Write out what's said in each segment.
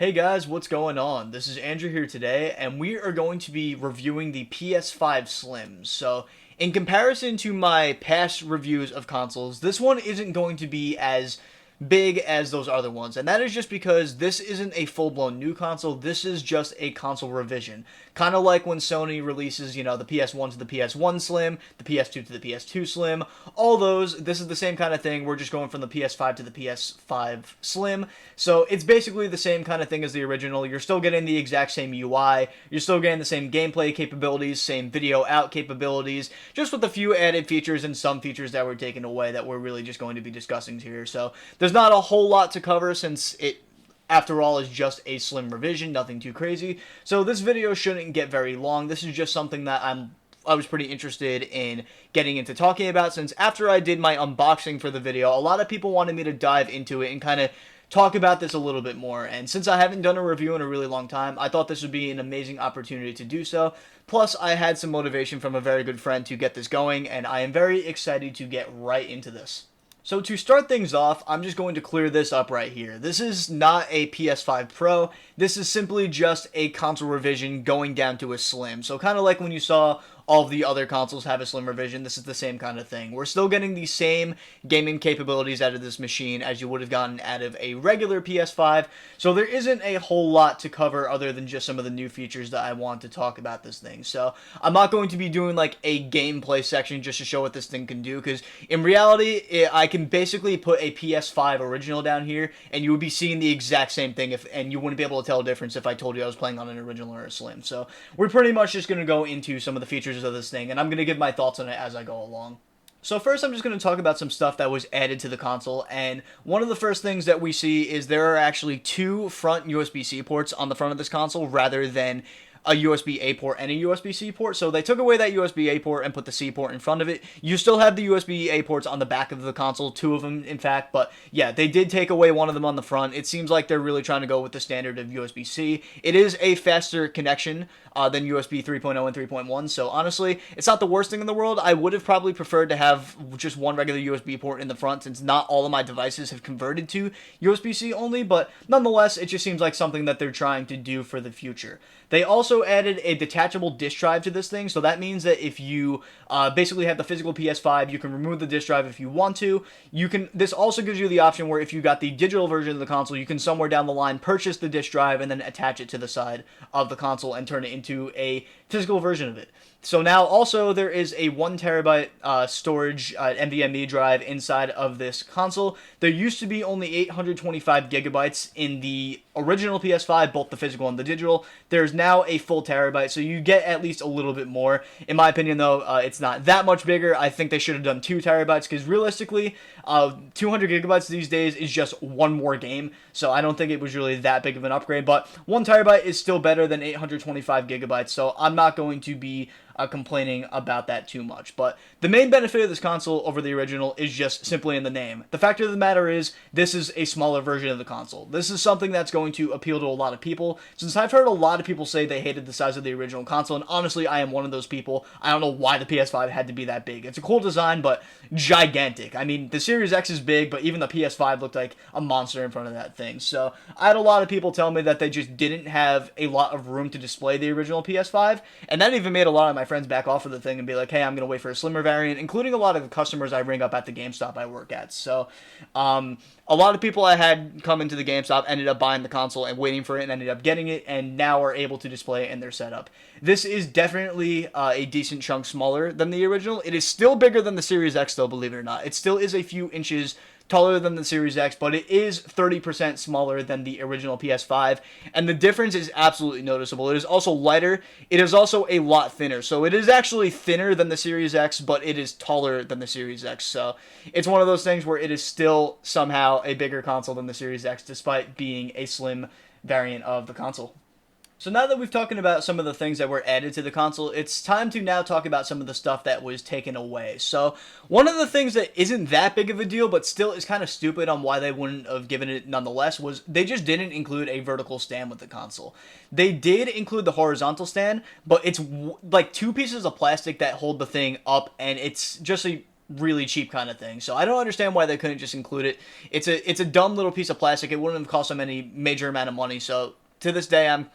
Hey guys, what's going on? This is Andrew here today, and we are going to be reviewing the PS5 Slim. So, in comparison to my past reviews of consoles, this one isn't going to be as big as those other ones, and that is just because this isn't a full-blown new console. This is just a console revision, kind of like when Sony releases, the PS1 to the PS1 Slim, the PS2 to the PS2 Slim, all those. This is the same kind of thing. We're just going from the PS5 to the PS5 Slim, so it's basically the same kind of thing as the original. You're still getting the exact same UI, you're still getting the same gameplay capabilities, same video out capabilities, just with a few added features and some features that were taken away that we're really just going to be discussing here. So there's not a whole lot to cover since it, after all, is just a slim revision, nothing too crazy. So this video shouldn't get very long. This is just something that I was pretty interested in getting into talking about, since after I did my unboxing for the video, a lot of people wanted me to dive into it and kind of talk about this a little bit more. And since I haven't done a review in a really long time, I thought this would be an amazing opportunity to do so. Plus, I had some motivation from a very good friend to get this going, and I am very excited to get right into this. So to start things off, I'm just going to clear this up right here. This is not a PS5 Pro. This is simply just a console revision going down to a Slim. So kind of like when you saw all of the other consoles have a Slim revision, this is the same kind of thing. We're still getting the same gaming capabilities out of this machine as you would have gotten out of a regular PS5. So there isn't a whole lot to cover other than just some of the new features that I want to talk about this thing. So I'm not going to be doing like a gameplay section just to show what this thing can do, because in reality, I can basically put a PS5 original down here and you would be seeing the exact same thing, and you wouldn't be able to tell a difference if I told you I was playing on an original or a Slim. So we're pretty much just going to go into some of the features of this thing, and I'm going to give my thoughts on it as I go along. So first, I'm just going to talk about some stuff that was added to the console, and one of the first things that we see is there are actually two front USB-C ports on the front of this console rather than a USB-A port and a USB-C port. So they took away that USB-A port and put the C port in front of it. You still have the USB-A ports on the back of the console, two of them in fact, but yeah, they did take away one of them on the front. It seems like they're really trying to go with the standard of USB-C. It is a faster connection than USB 3.0 and 3.1, so honestly, it's not the worst thing in the world. I would have probably preferred to have just one regular USB port in the front, since not all of my devices have converted to USB-C only, but nonetheless, it just seems like something that they're trying to do for the future. They also added a detachable disk drive to this thing, so that means that if you basically have the physical PS5, you can remove the disk drive if you want to. This also gives you the option where if you got the digital version of the console, you can somewhere down the line purchase the disk drive and then attach it to the side of the console and turn it into a physical version of it. So now also there is a 1TB storage NVMe drive inside of this console. There used to be only 825 gigabytes in the original PS5, both the physical and the digital. There's now a full terabyte, so you get at least a little bit more. In my opinion, though, it's not that much bigger. I think they should have done 2 terabytes, because realistically, 200 gigabytes these days is just one more game, so I don't think it was really that big of an upgrade, but 1 terabyte is still better than 825 gigabytes, so I'm not going to be complaining about that too much. But the main benefit of this console over the original is just simply in the name. The fact of the matter is, this is a smaller version of the console. This is something that's going to appeal to a lot of people, since I've heard a lot of people say they hated the size of the original console, and honestly, I am one of those people. I don't know why the PS5 had to be that big. It's a cool design, but gigantic. I mean, the Series X is big, but even the PS5 looked like a monster in front of that thing. So I had a lot of people tell me that they just didn't have a lot of room to display the original PS5, and that even made a lot of my friends back off of the thing and be like, hey, I'm going to wait for a slimmer variant, including a lot of the customers I ring up at the GameStop I work at. So a lot of people I had come into the GameStop ended up buying the console and waiting for it and ended up getting it, and now are able to display it in their setup. This is definitely a decent chunk smaller than the original. It is still bigger than the Series X, though, believe it or not. It still is a few inches taller than the Series X, but it is 30% smaller than the original PS5, and the difference is absolutely noticeable. It is also lighter. It is also a lot thinner, so it is actually thinner than the Series X, but it is taller than the Series X, so it's one of those things where it is still somehow a bigger console than the Series X, despite being a slim variant of the console. So now that we've talked about some of the things that were added to the console, it's time to now talk about some of the stuff that was taken away. So one of the things that isn't that big of a deal, but still is kind of stupid on why they wouldn't have given it nonetheless, was they just didn't include a vertical stand with the console. They did include the horizontal stand, but it's like 2 pieces of plastic that hold the thing up, and it's just a really cheap kind of thing. So I don't understand why they couldn't just include it. It's a dumb little piece of plastic. It wouldn't have cost them any major amount of money. So to this day, I'm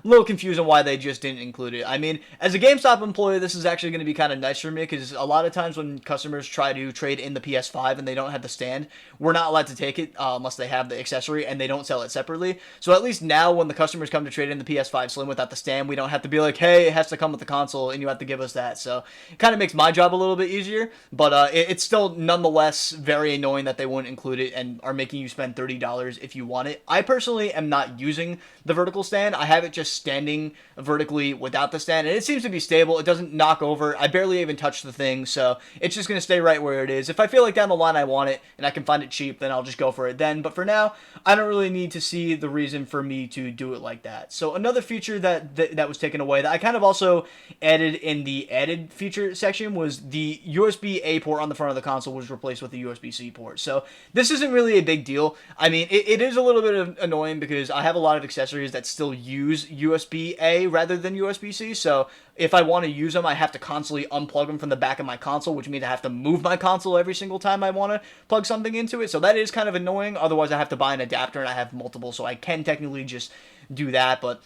a little confused on why they just didn't include it. I mean, as a GameStop employee, this is actually going to be kind of nice for me because a lot of times when customers try to trade in the PS5 and they don't have the stand, we're not allowed to take it unless they have the accessory, and they don't sell it separately. So at least now when the customers come to trade in the PS5 Slim without the stand, we don't have to be like, hey, it has to come with the console and you have to give us that. So it kind of makes my job a little bit easier, but it's still nonetheless very annoying that they wouldn't include it and are making you spend $30 if you want it. I personally am not using the vertical stand. I have it just standing vertically without the stand, and it seems to be stable. It doesn't knock over. I barely even touch the thing, so it's just going to stay right where it is. If I feel like down the line I want it and I can find it cheap, then I'll just go for it then. But for now, I don't really need to see the reason for me to do it like that. So another feature that was taken away that I kind of also added in the added feature section was the USB-A port on the front of the console was replaced with a USB-C port. So this isn't really a big deal. I mean, it is a little bit annoying because I have a lot of accessories that still use USB-A rather than USB-C, so if I want to use them, I have to constantly unplug them from the back of my console, which means I have to move my console every single time I want to plug something into it, so that is kind of annoying. Otherwise, I have to buy an adapter, and I have multiple, so I can technically just do that, but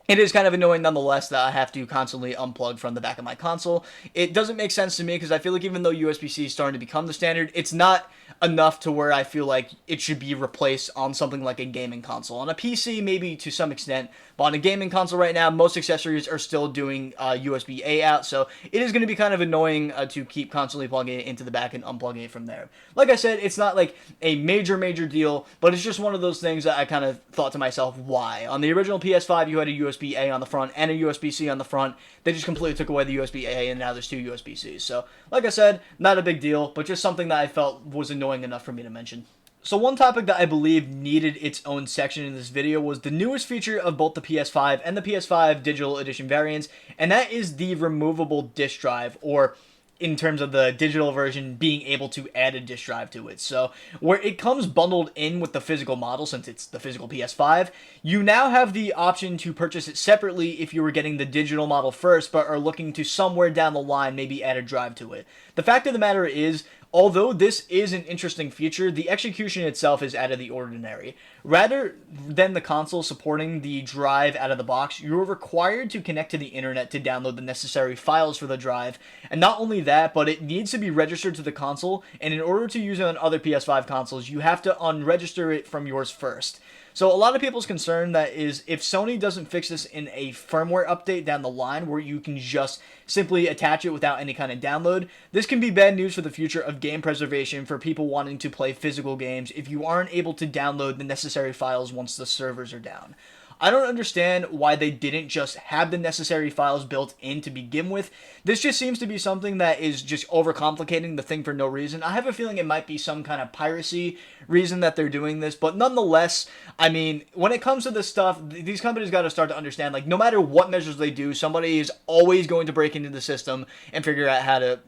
it is kind of annoying nonetheless that I have to constantly unplug from the back of my console. It doesn't make sense to me because I feel like even though USB-C is starting to become the standard, it's not enough to where I feel like it should be replaced on something like a gaming console. On a PC, maybe to some extent, but on a gaming console right now, most accessories are still doing USB-A out, so it is going to be kind of annoying to keep constantly plugging it into the back and unplugging it from there. Like I said, it's not like a major deal, but it's just one of those things that I kind of thought to myself, why? On the original PS5, you had a USB-A on the front and a USB-C on the front. They just completely took away the USB-A, and now there's two USB-Cs. So, like I said, not a big deal, but just something that I felt was annoying enough for me to mention. So one topic that I believe needed its own section in this video was the newest feature of both the PS5 and the PS5 Digital Edition variants, and that is the removable disk drive, or in terms of the digital version, being able to add a disk drive to it. So where it comes bundled in with the physical model, since it's the physical PS5, you now have the option to purchase it separately if you were getting the digital model first, but are looking to somewhere down the line maybe add a drive to it. The fact of the matter is, although this is an interesting feature, the execution itself is out of the ordinary. Rather than the console supporting the drive out of the box, you're required to connect to the internet to download the necessary files for the drive. And not only that, but it needs to be registered to the console, and in order to use it on other PS5 consoles, you have to unregister it from yours first. So a lot of people's concern that is if Sony doesn't fix this in a firmware update down the line where you can just simply attach it without any kind of download, this can be bad news for the future of game preservation for people wanting to play physical games if you aren't able to download the necessary files once the servers are down. I don't understand why they didn't just have the necessary files built in to begin with. This just seems to be something that is just overcomplicating the thing for no reason. I have a feeling it might be some kind of piracy reason that they're doing this, but nonetheless, I mean, when it comes to this stuff, these companies got to start to understand, like, no matter what measures they do, somebody is always going to break into the system and figure out how to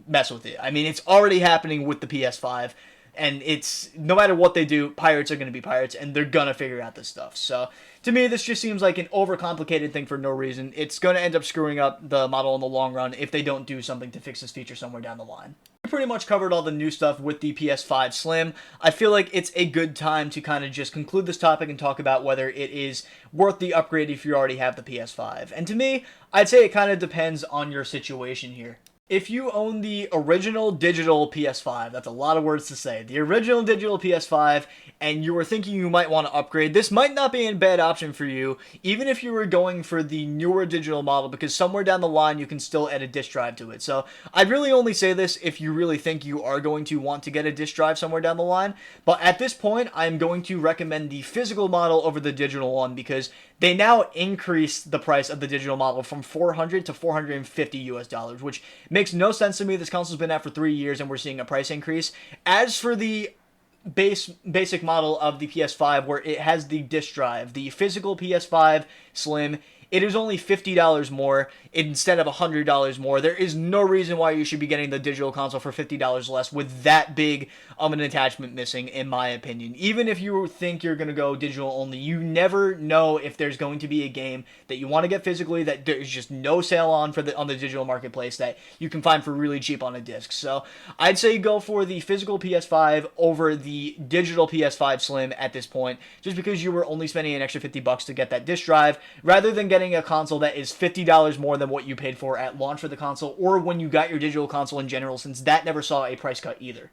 mess with it. I mean, it's already happening with the PS5. And it's, no matter what they do, pirates are going to be pirates, and they're going to figure out this stuff. So, to me, this just seems like an overcomplicated thing for no reason. It's going to end up screwing up the model in the long run if they don't do something to fix this feature somewhere down the line. We pretty much covered all the new stuff with the PS5 Slim. I feel like it's a good time to kind of just conclude this topic and talk about whether it is worth the upgrade if you already have the PS5. And to me, I'd say it kind of depends on your situation here. If you own the original digital PS5, that's a lot of words to say, the original digital PS5, and you were thinking you might want to upgrade, this might not be a bad option for you, even if you were going for the newer digital model, because somewhere down the line you can still add a disk drive to it. So I'd really only say this if you really think you are going to want to get a disk drive somewhere down the line, but at this point I'm going to recommend the physical model over the digital one, because they now increase the price of the digital model from $400 to $450 which makes no sense to me. This console's been out for 3 years and we're seeing a price increase. As for the basic model of the PS5 where it has the disk drive, the physical PS5 Slim it is only $50 more instead of $100 more. There is no reason why you should be getting the digital console for $50 less with that big of an attachment missing, in my opinion. Even if you think you're going to go digital only, you never know if there's going to be a game that you want to get physically that there's just no sale on on the digital marketplace that you can find for really cheap on a disc. So I'd say go for the physical PS5 over the digital PS5 Slim at this point, just because you were only spending an extra $50 to get that disc drive, rather than getting a console that is $50 more than what you paid for at launch for the console, or when you got your digital console in general, since that never saw a price cut either.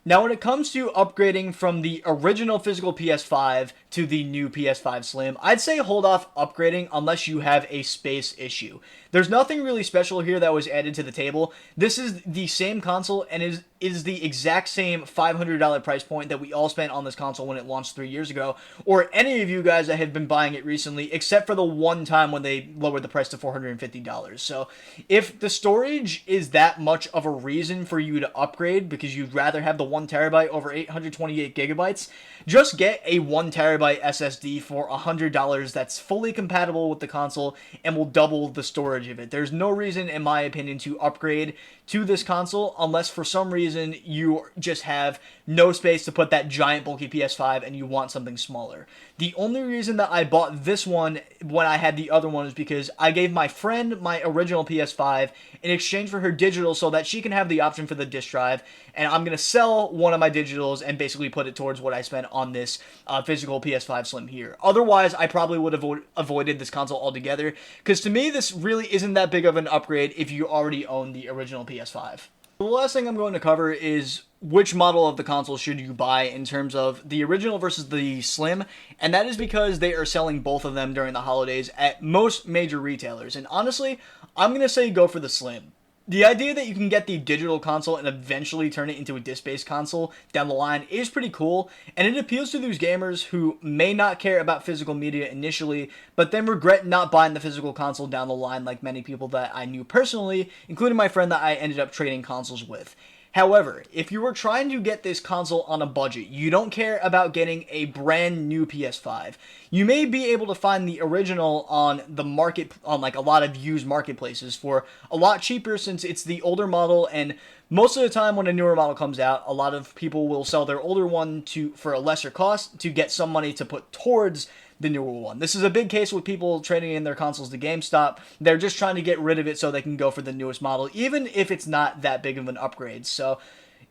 Now, when it comes to upgrading from the original physical PS5 to the new PS5 Slim, I'd say hold off upgrading unless you have a space issue. There's nothing really special here that was added to the table. This is the same console and is the exact same $500 price point that we all spent on this console when it launched 3 years ago, or any of you guys that have been buying it recently, except for the one time when they lowered the price to $450. So if the storage is that much of a reason for you to upgrade because you'd rather have the 1 terabyte over 828 gigabytes, just get a 1 terabyte SSD for $100 that's fully compatible with the console and will double the storage of it. There's no reason, in my opinion, to upgrade to this console unless for some reason you just have no space to put that giant bulky PS5 and you want something smaller. The only reason that I bought this one when I had the other one is because I gave my friend my original PS5 in exchange for her digital so that she can have the option for the disc drive, and I'm going to sell one of my digitals and basically put it towards what I spent on this physical PS5 Slim here. Otherwise, I probably would have avoided this console altogether, because to me, this really isn't that big of an upgrade if you already own the original PS5. The last thing I'm going to cover is which model of the console should you buy in terms of the original versus the Slim, and that is because they are selling both of them during the holidays at most major retailers, and honestly, I'm going to say go for the Slim. The idea that you can get the digital console and eventually turn it into a disc-based console down the line is pretty cool, and it appeals to those gamers who may not care about physical media initially, but then regret not buying the physical console down the line, like many people that I knew personally, including my friend that I ended up trading consoles with. However, if you were trying to get this console on a budget, you don't care about getting a brand new PS5, you may be able to find the original on the market, on like a lot of used marketplaces for a lot cheaper, since it's the older model, and most of the time when a newer model comes out, a lot of people will sell their older one for a lesser cost to get some money to put towards the newer one. This is a big case with people trading in their consoles to GameStop. They're just trying to get rid of it so they can go for the newest model, even if it's not that big of an upgrade. So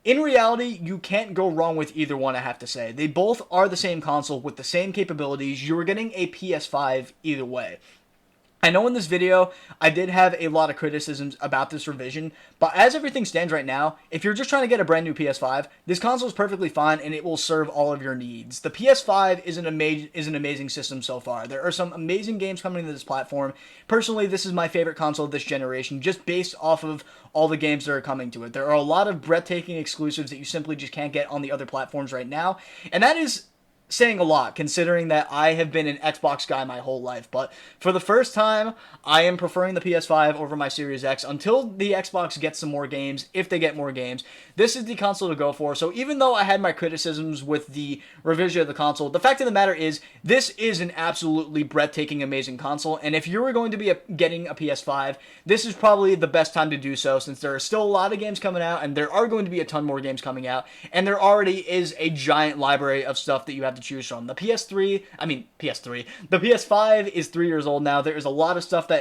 in reality, you can't go wrong with either one, I have to say. They both are the same console with the same capabilities. You're getting a PS5 either way. I know in this video, I did have a lot of criticisms about this revision, but as everything stands right now, if you're just trying to get a brand new PS5, this console is perfectly fine and it will serve all of your needs. The PS5 is an amazing system so far. There are some amazing games coming to this platform. Personally, this is my favorite console of this generation, just based off of all the games that are coming to it. There are a lot of breathtaking exclusives that you simply just can't get on the other platforms right now, and that is saying a lot, considering that I have been an Xbox guy my whole life, but for the first time, I am preferring the PS5 over my Series X until the Xbox gets some more games, if they get more games. This is the console to go for, so even though I had my criticisms with the revision of the console, the fact of the matter is, this is an absolutely breathtaking, amazing console, and if you were going to be getting a PS5, this is probably the best time to do so, since there are still a lot of games coming out, and there are going to be a ton more games coming out, and there already is a giant library of stuff that you have to choose from. The PS5 is 3 years old now. There is a lot of stuff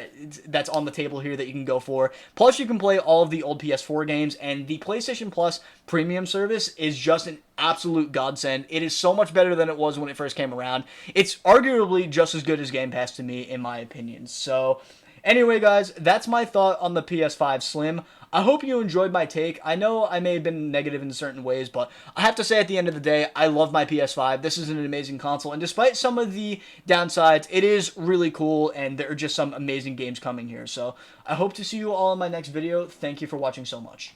that's on the table here that you can go for. Plus, you can play all of the old PS4 games, and the PlayStation Plus premium service is just an absolute godsend. It is so much better than it was when it first came around. It's arguably just as good as Game Pass to me, in my opinion. So anyway, guys, that's my thought on the PS5 Slim. I hope you enjoyed my take. I know I may have been negative in certain ways, but I have to say at the end of the day, I love my PS5. This is an amazing console, and despite some of the downsides, it is really cool, and there are just some amazing games coming here. So I hope to see you all in my next video. Thank you for watching so much.